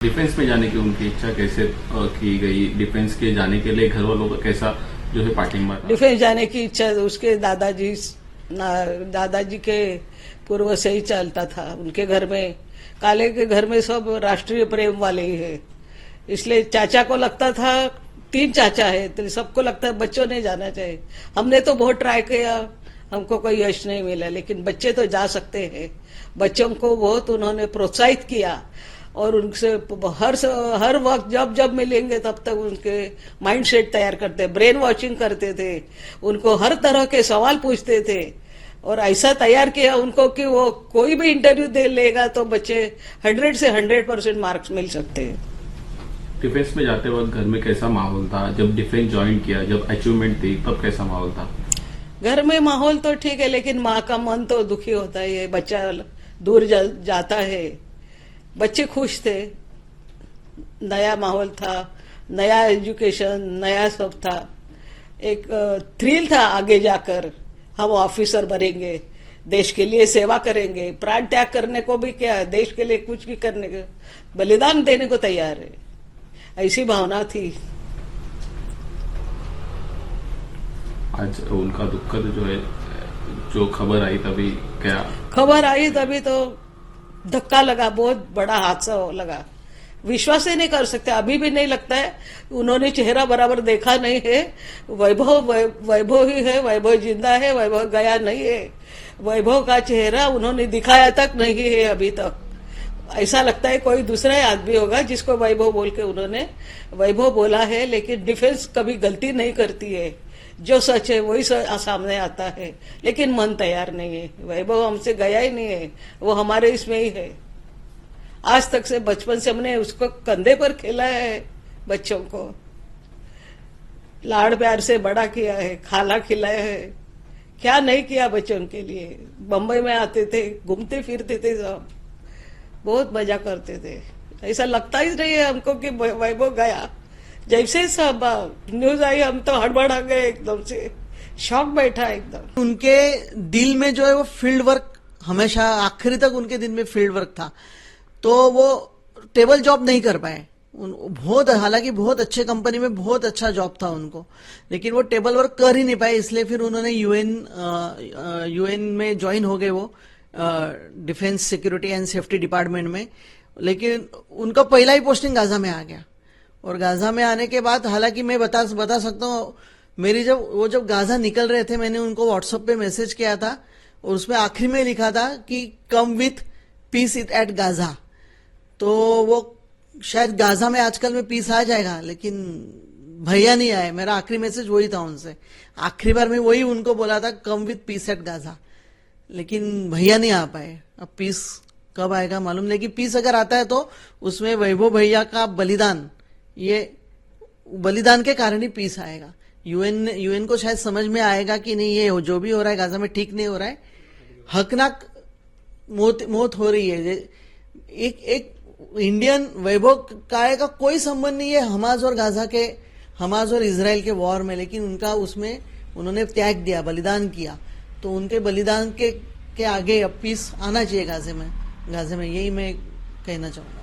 Defence में जाने की उनकी इच्छा कैसे की गई? डिफेंस के जाने के लिए घर वालों का कैसा जो है पाठिंबा था? डिफेंस जाने की इच्छा उसके दादाजी के पूर्व से ही चलता था। उनके घर में, काले के घर में सब राष्ट्रीय प्रेम वाले ही है। इसलिए चाचा को लगता था, 3 चाचा है तो सबको लगता है बच्चों ने जाना चाहिए। हमने तो बहुत ट्राई किया, हमको कोई यश नहीं मिला, लेकिन बच्चे तो जा सकते हैं। बच्चों को बहुत उन्होंने प्रोत्साहित किया और उनसे हर वक्त जब जब मिलेंगे तब तक उनके माइंड सेट तैयार करते, ब्रेन वॉशिंग करते थे, उनको हर तरह के सवाल पूछते थे और ऐसा तैयार किया उनको कि वो कोई भी इंटरव्यू दे लेगा तो बच्चे 100 से 100% मार्क्स मिल सकते हैं। डिफेंस में जाते वक्त घर में कैसा माहौल था? जब डिफेंस ज्वाइन किया, जब अचीवमेंट थी, तब कैसा माहौल था? घर में माहौल तो ठीक है, लेकिन माँ का मन तो दुखी होता है। बच्चा दूर जाता है। बच्चे खुश थे, नया माहौल था, नया एजुकेशन, नया सब था। एक थ्रिल था, आगे जाकर हम ऑफिसर बनेंगे, देश के लिए सेवा करेंगे, प्राण त्याग करने को भी क्या है, देश के लिए कुछ भी करने को, बलिदान देने को तैयार है, ऐसी भावना थी। आज उनका दुखद जो है, जो खबर आई तभी क्या खबर आई तभी तो धक्का लगा, बहुत बड़ा हादसा लगा। विश्वास ही नहीं कर सकते, अभी भी नहीं लगता है। उन्होंने चेहरा बराबर देखा नहीं है। वैभव ही है, वैभव जिंदा है, वैभव गया नहीं है। वैभव का चेहरा उन्होंने दिखाया तक नहीं है अभी तक। ऐसा लगता है कोई दूसरा ही आदमी होगा जिसको वैभव बोल के उन्होंने वैभव बोला है। लेकिन डिफेंस कभी गलती नहीं करती है, जो सच है वही सामने आता है, लेकिन मन तैयार नहीं है। वैभव हमसे गया ही नहीं है, वो हमारे इसमें ही है। आज तक से बचपन से हमने उसको कंधे पर खेला है, बच्चों को लाड़ प्यार से बड़ा किया है, खाना खिलाया है, क्या नहीं किया बच्चों के लिए। बम्बई में आते थे, घूमते फिरते थे, सब बहुत मजा करते थे। ऐसा लगता ही नहीं है हमको कि वैभव गया। जैसे सब न्यूज आई हम तो हड़बड़ा गए, एकदम से शॉक बैठा एकदम। उनके दिल में जो है वो फील्ड वर्क हमेशा आखिरी तक उनके दिल में फील्ड वर्क था, तो वो टेबल जॉब नहीं कर पाए। हालांकि बहुत अच्छे कंपनी में बहुत अच्छा जॉब था उनको, लेकिन वो टेबल वर्क कर ही नहीं पाए। इसलिए फिर उन्होंने यूएन में ज्वाइन हो गए, वो defence security and safety department में। लेकिन उनका पहला ही पोस्टिंग गाजा में आ गया और गाजा में आने के बाद, हालांकि मैं बता सकता हूँ, मेरी जब गाजा निकल रहे थे, मैंने उनको व्हाट्सएप पे मैसेज किया था और उसमें आखिरी में लिखा था कि come with peace at Gaza. तो वो शायद गाजा में आजकल में पीस आ जाएगा, लेकिन भैया नहीं आए। मेरा आखिरी मैसेज वही था उनसे, आखिरी बार मैं वही उनको बोला था, come with peace at Gaza, लेकिन भैया नहीं आ पाए। अब पीस कब आएगा मालूम नहीं, कि पीस अगर आता है तो उसमें वैभव भैया का बलिदान, ये बलिदान के कारण ही पीस आएगा। यूएन को शायद समझ में आएगा कि नहीं, ये जो भी हो रहा है गाजा में ठीक नहीं हो रहा है, हकनाक मौत हो रही है। एक इंडियन वैभव का कोई संबंध नहीं है हमास और इजराइल के वॉर में, लेकिन उनका उसमें उन्होंने त्याग दिया, बलिदान किया, तो उनके बलिदान के आगे अब पीस आना चाहिए गाजे में। यही मैं कहना चाहूंगा।